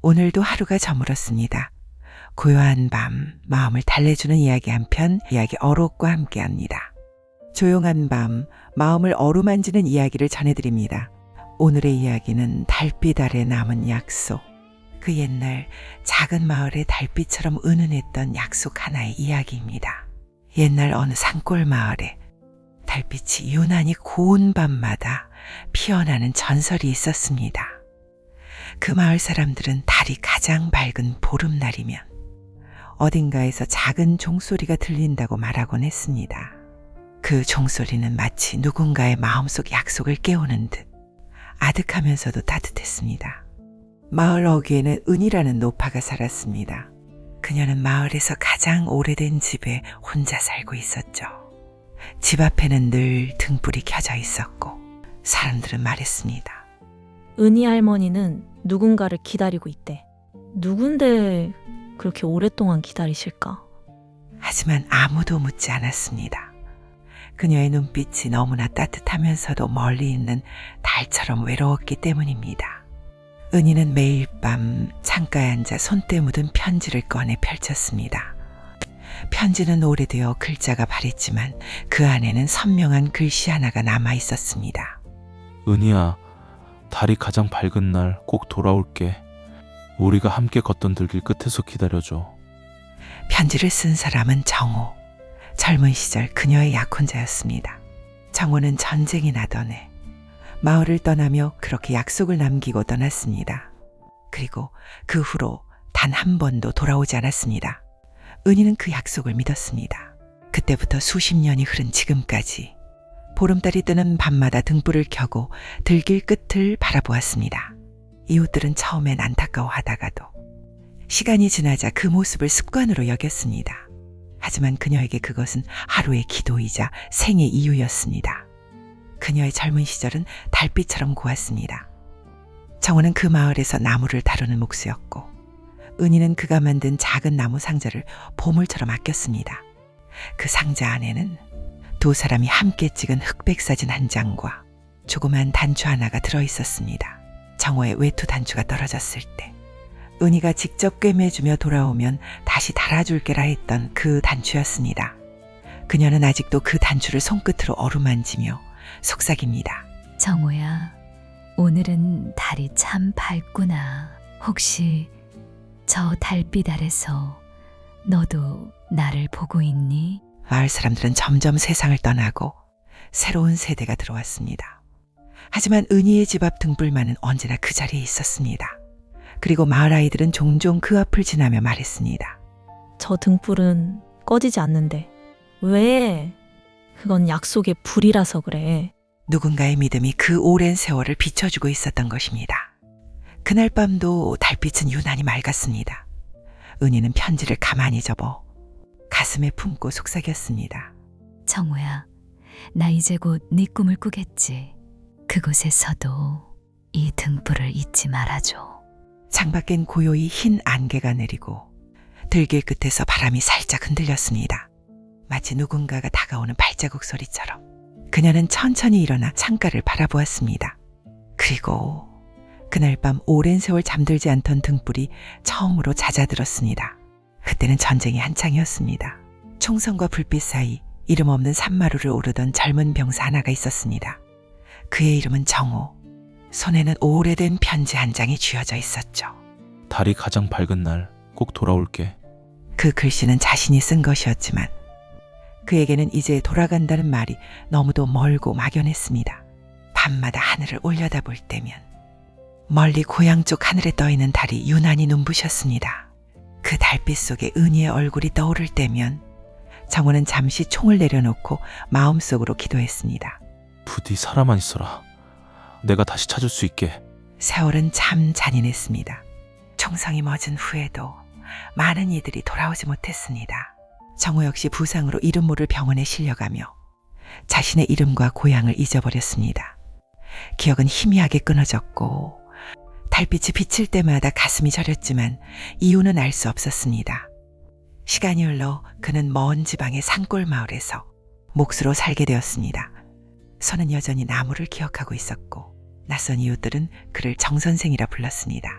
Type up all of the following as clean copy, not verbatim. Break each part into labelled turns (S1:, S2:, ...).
S1: 오늘도 하루가 저물었습니다. 고요한 밤, 마음을 달래주는 이야기 한 편, 이야기 어록과 함께합니다. 조용한 밤, 마음을 어루만지는 이야기를 전해드립니다. 오늘의 이야기는 달빛 아래 남은 약속. 그 옛날 작은 마을의 달빛처럼 은은했던 약속 하나의 이야기입니다. 옛날 어느 산골 마을에 달빛이 유난히 고운 밤마다 피어나는 전설이 있었습니다. 그 마을 사람들은 달이 가장 밝은 보름날이면 어딘가에서 작은 종소리가 들린다고 말하곤 했습니다. 그 종소리는 마치 누군가의 마음속 약속을 깨우는 듯 아득하면서도 따뜻했습니다. 마을 어귀에는 은이라는 노파가 살았습니다. 그녀는 마을에서 가장 오래된 집에 혼자 살고 있었죠. 집 앞에는 늘 등불이 켜져 있었고 사람들은 말했습니다.
S2: 은희 할머니는 누군가를 기다리고 있대. 누군데 그렇게 오랫동안 기다리실까?
S1: 하지만 아무도 묻지 않았습니다. 그녀의 눈빛이 너무나 따뜻하면서도 멀리 있는 달처럼 외로웠기 때문입니다. 은희는 매일 밤 창가에 앉아 손때 묻은 편지를 꺼내 펼쳤습니다. 편지는 오래되어 글자가 바랬지만 그 안에는 선명한 글씨 하나가 남아 있었습니다.
S3: 은희야, 달이 가장 밝은 날 꼭 돌아올게. 우리가 함께 걷던 들길 끝에서 기다려줘.
S1: 편지를 쓴 사람은 정호. 젊은 시절 그녀의 약혼자였습니다. 정호는 전쟁이 나던 해 마을을 떠나며 그렇게 약속을 남기고 떠났습니다. 그리고 그 후로 단 한 번도 돌아오지 않았습니다. 은희는 그 약속을 믿었습니다. 그때부터 수십 년이 흐른 지금까지 보름달이 뜨는 밤마다 등불을 켜고 들길 끝을 바라보았습니다. 이웃들은 처음엔 안타까워하다가도 시간이 지나자 그 모습을 습관으로 여겼습니다. 하지만 그녀에게 그것은 하루의 기도이자 생의 이유였습니다. 그녀의 젊은 시절은 달빛처럼 고왔습니다. 정호는 그 마을에서 나무를 다루는 몫이었고 은희는 그가 만든 작은 나무 상자를 보물처럼 아꼈습니다. 그 상자 안에는 두 사람이 함께 찍은 흑백 사진 한 장과 조그만 단추 하나가 들어있었습니다. 정호의 외투 단추가 떨어졌을 때 은희가 직접 꿰매주며 돌아오면 다시 달아줄게라 했던 그 단추였습니다. 그녀는 아직도 그 단추를 손끝으로 어루만지며 속삭입니다.
S4: 정호야, 오늘은 달이 참 밝구나. 혹시 저 달빛 아래서 너도 나를 보고 있니?
S1: 마을 사람들은 점점 세상을 떠나고 새로운 세대가 들어왔습니다. 하지만 은희의 집 앞 등불만은 언제나 그 자리에 있었습니다. 그리고 마을 아이들은 종종 그 앞을 지나며 말했습니다.
S2: 저 등불은 꺼지지 않는데. 왜? 그건 약속의 불이라서 그래.
S1: 누군가의 믿음이 그 오랜 세월을 비춰주고 있었던 것입니다. 그날 밤도 달빛은 유난히 맑았습니다. 은희는 편지를 가만히 접어 가슴에 품고 속삭였습니다.
S4: 정호야, 나 이제 곧 네 꿈을 꾸겠지. 그곳에서도 이 등불을 잊지 말아줘.
S1: 창밖엔 고요히 흰 안개가 내리고 들길 끝에서 바람이 살짝 흔들렸습니다. 마치 누군가가 다가오는 발자국 소리처럼 그녀는 천천히 일어나 창가를 바라보았습니다. 그리고 그날 밤 오랜 세월 잠들지 않던 등불이 처음으로 잦아들었습니다. 그때는 전쟁이 한창이었습니다. 총성과 불빛 사이 이름 없는 산마루를 오르던 젊은 병사 하나가 있었습니다. 그의 이름은 정호. 손에는 오래된 편지 한 장이 쥐어져 있었죠.
S3: 달이 가장 밝은 날 꼭 돌아올게.
S1: 그 글씨는 자신이 쓴 것이었지만 그에게는 이제 돌아간다는 말이 너무도 멀고 막연했습니다. 밤마다 하늘을 올려다볼 때면 멀리 고향 쪽 하늘에 떠있는 달이 유난히 눈부셨습니다. 그 달빛 속에 은희의 얼굴이 떠오를 때면 정호는 잠시 총을 내려놓고 마음속으로 기도했습니다.
S3: 부디 살아만 있어라. 내가 다시 찾을 수 있게.
S1: 세월은 참 잔인했습니다. 총성이 멎은 후에도 많은 이들이 돌아오지 못했습니다. 정호 역시 부상으로 이름 모를 병원에 실려가며 자신의 이름과 고향을 잊어버렸습니다. 기억은 희미하게 끊어졌고 달빛이 비칠 때마다 가슴이 저렸지만 이유는 알 수 없었습니다. 시간이 흘러 그는 먼 지방의 산골 마을에서 몫으로 살게 되었습니다. 손은 여전히 나무를 기억하고 있었고 낯선 이웃들은 그를 정선생이라 불렀습니다.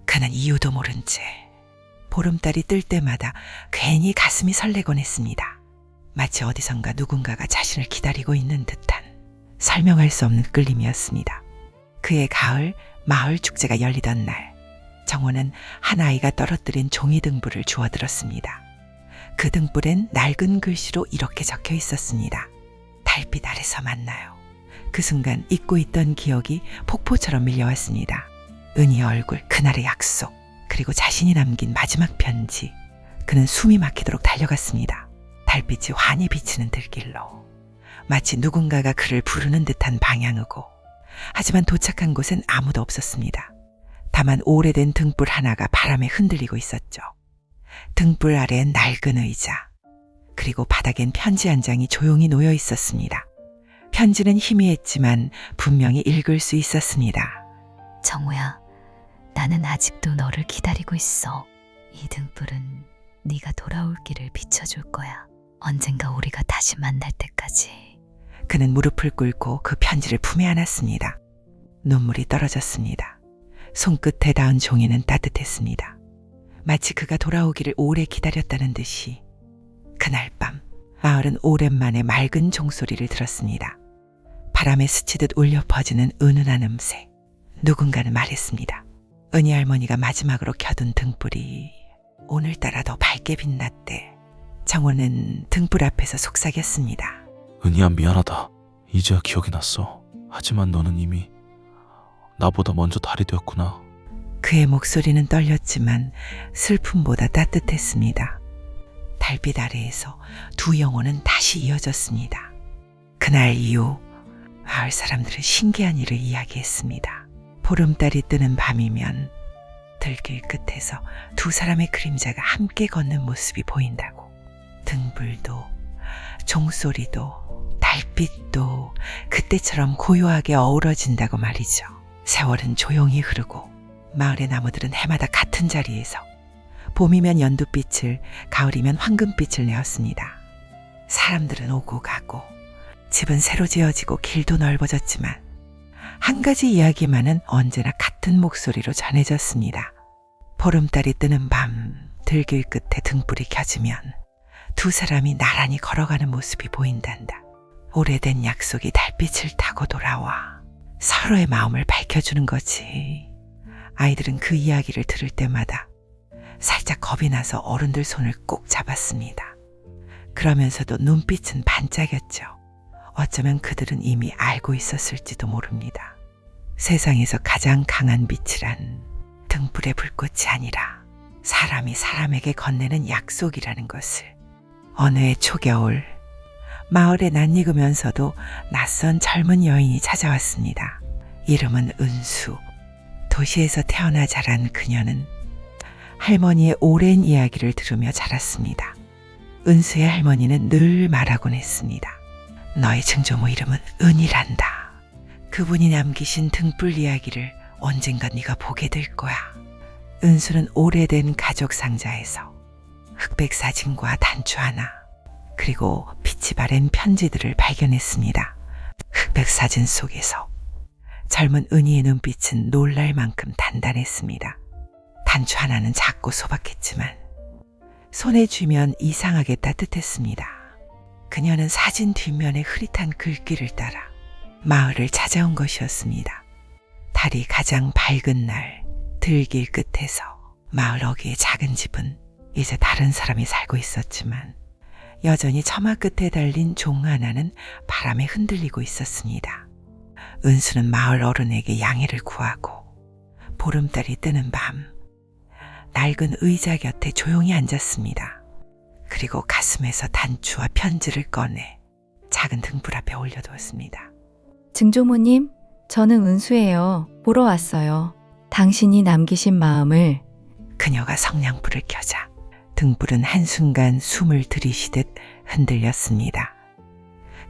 S1: 그는 이유도 모른 채 보름달이 뜰 때마다 괜히 가슴이 설레곤 했습니다. 마치 어디선가 누군가가 자신을 기다리고 있는 듯한 설명할 수 없는 끌림이었습니다. 그해 가을 마을 축제가 열리던 날, 정호는 한 아이가 떨어뜨린 종이 등불을 주워들었습니다. 그 등불엔 낡은 글씨로 이렇게 적혀 있었습니다. 달빛 아래서 만나요. 그 순간 잊고 있던 기억이 폭포처럼 밀려왔습니다. 은희의 얼굴, 그날의 약속, 그리고 자신이 남긴 마지막 편지. 그는 숨이 막히도록 달려갔습니다. 달빛이 환히 비치는 들길로. 마치 누군가가 그를 부르는 듯한 방향이고, 하지만 도착한 곳엔 아무도 없었습니다. 다만 오래된 등불 하나가 바람에 흔들리고 있었죠. 등불 아래엔 낡은 의자, 그리고 바닥엔 편지 한 장이 조용히 놓여 있었습니다. 편지는 희미했지만 분명히 읽을 수 있었습니다.
S4: 정우야, 나는 아직도 너를 기다리고 있어. 이 등불은 네가 돌아올 길을 비춰줄 거야. 언젠가 우리가 다시 만날 때까지.
S1: 그는 무릎을 꿇고 그 편지를 품에 안았습니다. 눈물이 떨어졌습니다. 손끝에 닿은 종이는 따뜻했습니다. 마치 그가 돌아오기를 오래 기다렸다는 듯이. 그날 밤 마을은 오랜만에 맑은 종소리를 들었습니다. 바람에 스치듯 울려 퍼지는 은은한 음색. 누군가는 말했습니다. 은희 할머니가 마지막으로 켜둔 등불이 오늘따라 더 밝게 빛났대. 정호는 등불 앞에서 속삭였습니다.
S3: 은희야, 미안하다. 이제야 기억이 났어. 하지만 너는 이미 나보다 먼저 달이 되었구나.
S1: 그의 목소리는 떨렸지만 슬픔보다 따뜻했습니다. 달빛 아래에서 두 영혼은 다시 이어졌습니다. 그날 이후 마을 사람들은 신기한 일을 이야기했습니다. 보름달이 뜨는 밤이면 들길 끝에서 두 사람의 그림자가 함께 걷는 모습이 보인다고. 등불도 종소리도 달빛도 그때처럼 고요하게 어우러진다고 말이죠. 세월은 조용히 흐르고 마을의 나무들은 해마다 같은 자리에서 봄이면 연두빛을, 가을이면 황금빛을 내었습니다. 사람들은 오고 가고 집은 새로 지어지고 길도 넓어졌지만 한 가지 이야기만은 언제나 같은 목소리로 전해졌습니다. 보름달이 뜨는 밤 들길 끝에 등불이 켜지면 두 사람이 나란히 걸어가는 모습이 보인단다. 오래된 약속이 달빛을 타고 돌아와 서로의 마음을 밝혀주는 거지. 아이들은 그 이야기를 들을 때마다 살짝 겁이 나서 어른들 손을 꼭 잡았습니다. 그러면서도 눈빛은 반짝였죠. 어쩌면 그들은 이미 알고 있었을지도 모릅니다. 세상에서 가장 강한 빛이란 등불의 불꽃이 아니라 사람이 사람에게 건네는 약속이라는 것을. 어느 해 초겨울, 마을에 낯익으면서도 낯선 젊은 여인이 찾아왔습니다. 이름은 은수. 도시에서 태어나 자란 그녀는 할머니의 오랜 이야기를 들으며 자랐습니다. 은수의 할머니는 늘 말하곤 했습니다. 너의 증조모 이름은 은이란다. 그분이 남기신 등불 이야기를 언젠가 네가 보게 될 거야. 은수는 오래된 가족 상자에서 흑백 사진과 단추 하나, 그리고 빛이 바랜 편지들을 발견했습니다. 흑백 사진 속에서 젊은 은희의 눈빛은 놀랄 만큼 단단했습니다. 단추 하나는 작고 소박했지만 손에 쥐면 이상하게 따뜻했습니다. 그녀는 사진 뒷면의 흐릿한 글귀를 따라 마을을 찾아온 것이었습니다. 달이 가장 밝은 날 들길 끝에서 마을 어귀의 작은 집은 이제 다른 사람이 살고 있었지만 여전히 처마 끝에 달린 종 하나는 바람에 흔들리고 있었습니다. 은수는 마을 어른에게 양해를 구하고 보름달이 뜨는 밤 낡은 의자 곁에 조용히 앉았습니다. 그리고 가슴에서 단추와 편지를 꺼내 작은 등불 앞에 올려두었습니다.
S5: 증조모님, 저는 은수예요. 보러 왔어요. 당신이 남기신 마음을.
S1: 그녀가 성냥불을 켜자 등불은 한순간 숨을 들이쉬듯 흔들렸습니다.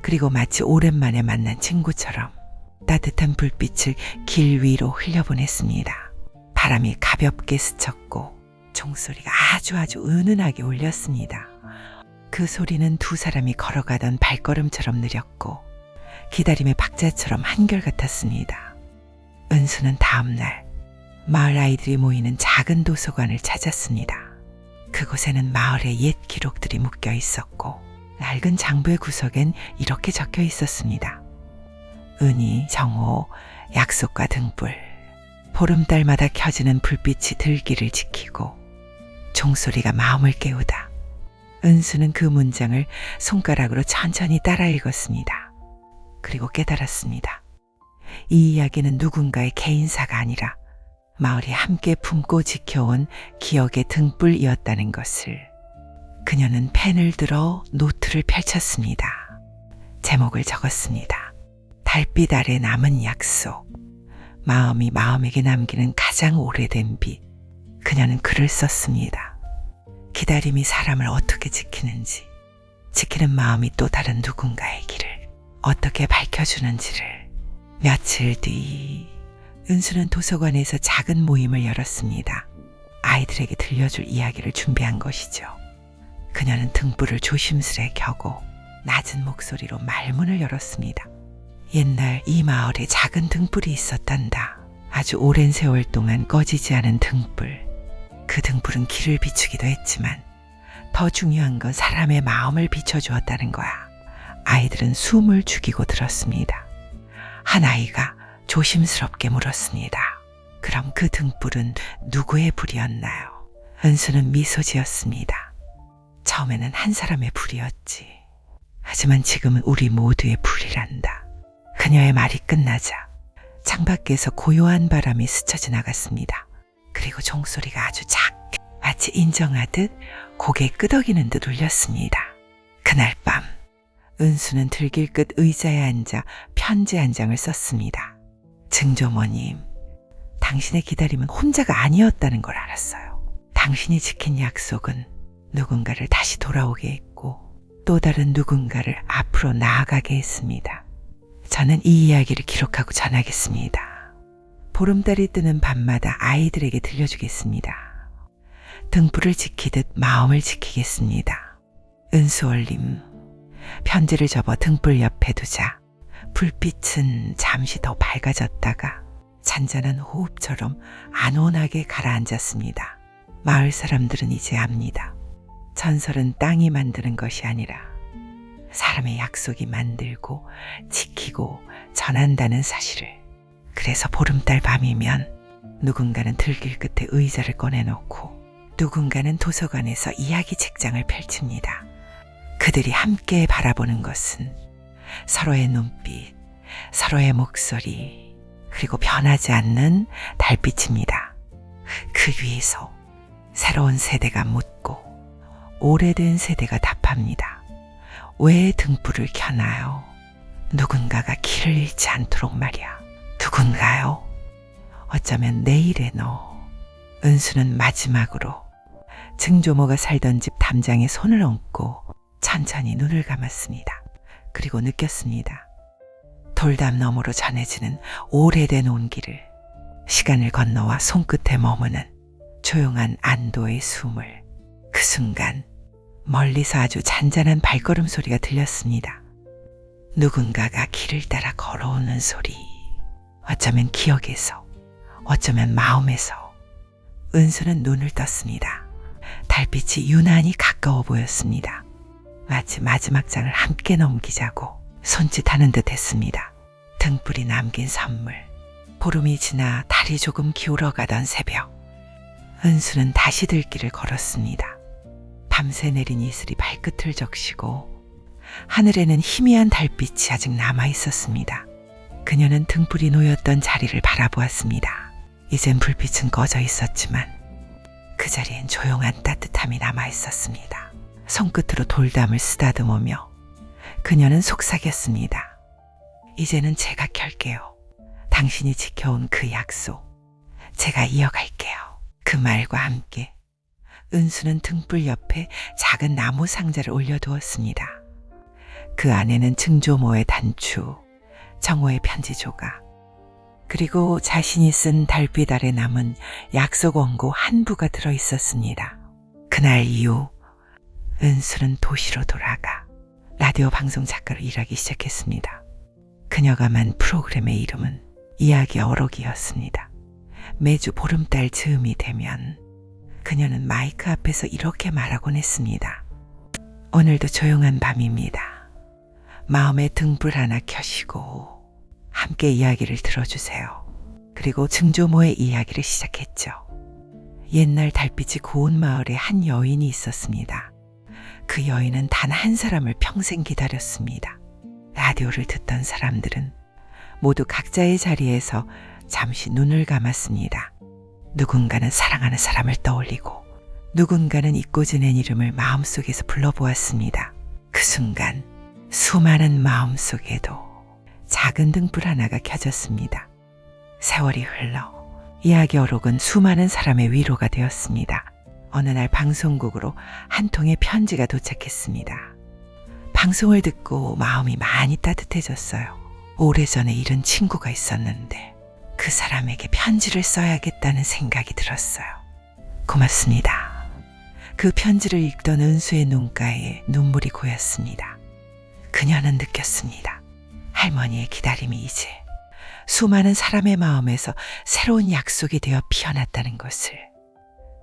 S1: 그리고 마치 오랜만에 만난 친구처럼 따뜻한 불빛을 길 위로 흘려보냈습니다. 바람이 가볍게 스쳤고 종소리가 아주 은은하게 울렸습니다. 그 소리는 두 사람이 걸어가던 발걸음처럼 느렸고 기다림의 박자처럼 한결같았습니다. 은수는 다음 날 마을 아이들이 모이는 작은 도서관을 찾았습니다. 그곳에는 마을의 옛 기록들이 묶여 있었고 낡은 장부의 구석엔 이렇게 적혀 있었습니다. 은희, 정호, 약속과 등불, 보름달마다 켜지는 불빛이 들기를 지키고 종소리가 마음을 깨우다. 은수는 그 문장을 손가락으로 천천히 따라 읽었습니다. 그리고 깨달았습니다. 이 이야기는 누군가의 개인사가 아니라 마을이 함께 품고 지켜온 기억의 등불이었다는 것을. 그녀는 펜을 들어 노트를 펼쳤습니다. 제목을 적었습니다. 달빛 아래 남은 약속. 마음이 마음에게 남기는 가장 오래된 빛. 그녀는 글을 썼습니다. 기다림이 사람을 어떻게 지키는지, 지키는 마음이 또 다른 누군가의 길을 어떻게 밝혀주는지를. 며칠 뒤 은수는 도서관에서 작은 모임을 열었습니다. 아이들에게 들려줄 이야기를 준비한 것이죠. 그녀는 등불을 조심스레 켜고 낮은 목소리로 말문을 열었습니다. 옛날 이 마을에 작은 등불이 있었단다. 아주 오랜 세월 동안 꺼지지 않은 등불. 그 등불은 길을 비추기도 했지만 더 중요한 건 사람의 마음을 비춰주었다는 거야. 아이들은 숨을 죽이고 들었습니다. 한 아이가 조심스럽게 물었습니다. 그럼 그 등불은 누구의 불이었나요? 은수는 미소 지었습니다. 처음에는 한 사람의 불이었지. 하지만 지금은 우리 모두의 불이란다. 그녀의 말이 끝나자 창밖에서 고요한 바람이 스쳐 지나갔습니다. 그리고 종소리가 아주 작게 마치 인정하듯 고개 끄덕이는 듯 울렸습니다. 그날 밤 은수는 들길 끝 의자에 앉아 편지 한 장을 썼습니다. 증조모님, 당신의 기다림은 혼자가 아니었다는 걸 알았어요. 당신이 지킨 약속은 누군가를 다시 돌아오게 했고 또 다른 누군가를 앞으로 나아가게 했습니다. 저는 이 이야기를 기록하고 전하겠습니다. 보름달이 뜨는 밤마다 아이들에게 들려주겠습니다. 등불을 지키듯 마음을 지키겠습니다. 은수올림, 편지를 접어 등불 옆에 두자 불빛은 잠시 더 밝아졌다가 잔잔한 호흡처럼 안온하게 가라앉았습니다. 마을 사람들은 이제 압니다. 전설은 땅이 만드는 것이 아니라 사람의 약속이 만들고 지키고 전한다는 사실을. 그래서 보름달 밤이면 누군가는 들길 끝에 의자를 꺼내놓고 누군가는 도서관에서 이야기 책장을 펼칩니다. 그들이 함께 바라보는 것은 서로의 눈빛, 서로의 목소리, 그리고 변하지 않는 달빛입니다. 그 위에서 새로운 세대가 묻고 오래된 세대가 답합니다. 왜 등불을 켜나요? 누군가가 길을 잃지 않도록 말이야. 누군가요? 어쩌면 내일의 너. 은수는 마지막으로 증조모가 살던 집 담장에 손을 얹고 천천히 눈을 감았습니다. 그리고 느꼈습니다. 돌담 너머로 전해지는 오래된 온기를, 시간을 건너와 손끝에 머무는 조용한 안도의 숨을. 그 순간 멀리서 아주 잔잔한 발걸음 소리가 들렸습니다. 누군가가 길을 따라 걸어오는 소리. 어쩌면 기억에서, 어쩌면 마음에서. 은수는 눈을 떴습니다. 달빛이 유난히 가까워 보였습니다. 마치 마지막 장을 함께 넘기자고 손짓하는 듯 했습니다. 등불이 남긴 선물. 보름이 지나 달이 조금 기울어가던 새벽. 은수는 다시 들길을 걸었습니다. 밤새 내린 이슬이 발끝을 적시고 하늘에는 희미한 달빛이 아직 남아 있었습니다. 그녀는 등불이 놓였던 자리를 바라보았습니다. 이젠 불빛은 꺼져 있었지만 그 자리엔 조용한 따뜻함이 남아 있었습니다. 손끝으로 돌담을 쓰다듬으며 그녀는 속삭였습니다. 이제는 제가 켤게요. 당신이 지켜온 그 약속, 제가 이어갈게요. 그 말과 함께 은수는 등불 옆에 작은 나무 상자를 올려두었습니다. 그 안에는 증조모의 단추, 정호의 편지 조각, 그리고 자신이 쓴 달빛 아래 남은 약속 원고 한 부가 들어있었습니다. 그날 이후 은수는 도시로 돌아가 라디오 방송 작가로 일하기 시작했습니다. 그녀가 만 프로그램의 이름은 이야기 어록이었습니다. 매주 보름달 즈음이 되면 그녀는 마이크 앞에서 이렇게 말하곤 했습니다. 오늘도 조용한 밤입니다. 마음의 등불 하나 켜시고 함께 이야기를 들어주세요. 그리고 증조모의 이야기를 시작했죠. 옛날 달빛이 고운 마을에 한 여인이 있었습니다. 그 여인은 단 한 사람을 평생 기다렸습니다. 라디오를 듣던 사람들은 모두 각자의 자리에서 잠시 눈을 감았습니다. 누군가는 사랑하는 사람을 떠올리고 누군가는 잊고 지낸 이름을 마음속에서 불러보았습니다. 그 순간 수많은 마음속에도 작은 등불 하나가 켜졌습니다. 세월이 흘러 이야기 어록은 수많은 사람의 위로가 되었습니다. 어느 날 방송국으로 한 통의 편지가 도착했습니다. 방송을 듣고 마음이 많이 따뜻해졌어요. 오래전에 잃은 친구가 있었는데 그 사람에게 편지를 써야겠다는 생각이 들었어요. 고맙습니다. 그 편지를 읽던 은수의 눈가에 눈물이 고였습니다. 그녀는 느꼈습니다. 할머니의 기다림이 이제 수많은 사람의 마음에서 새로운 약속이 되어 피어났다는 것을.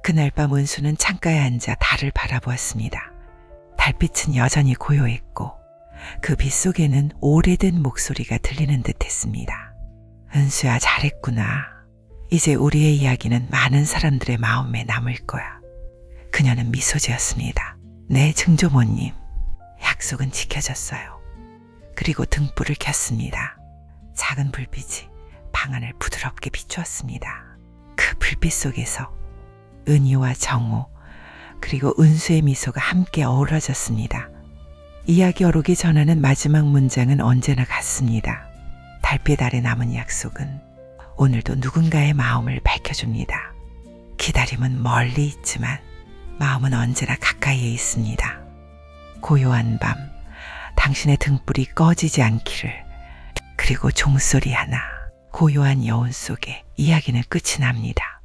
S1: 그날 밤 은수는 창가에 앉아 달을 바라보았습니다. 달빛은 여전히 고요했고 그 빛 속에는 오래된 목소리가 들리는 듯 했습니다. 은수야, 잘했구나. 이제 우리의 이야기는 많은 사람들의 마음에 남을 거야. 그녀는 미소 지었습니다. 네, 증조모님. 약속은 지켜졌어요. 그리고 등불을 켰습니다. 작은 불빛이 방 안을 부드럽게 비추었습니다. 그 불빛 속에서 은희와 정호 그리고 은수의 미소가 함께 어우러졌습니다. 이야기 어록이 전하는 마지막 문장은 언제나 같습니다. 달빛 아래 남은 약속은 오늘도 누군가의 마음을 밝혀줍니다. 기다림은 멀리 있지만 마음은 언제나 가까이에 있습니다. 고요한 밤, 당신의 등불이 꺼지지 않기를. 그리고 종소리 하나, 고요한 여운 속에 이야기는 끝이 납니다.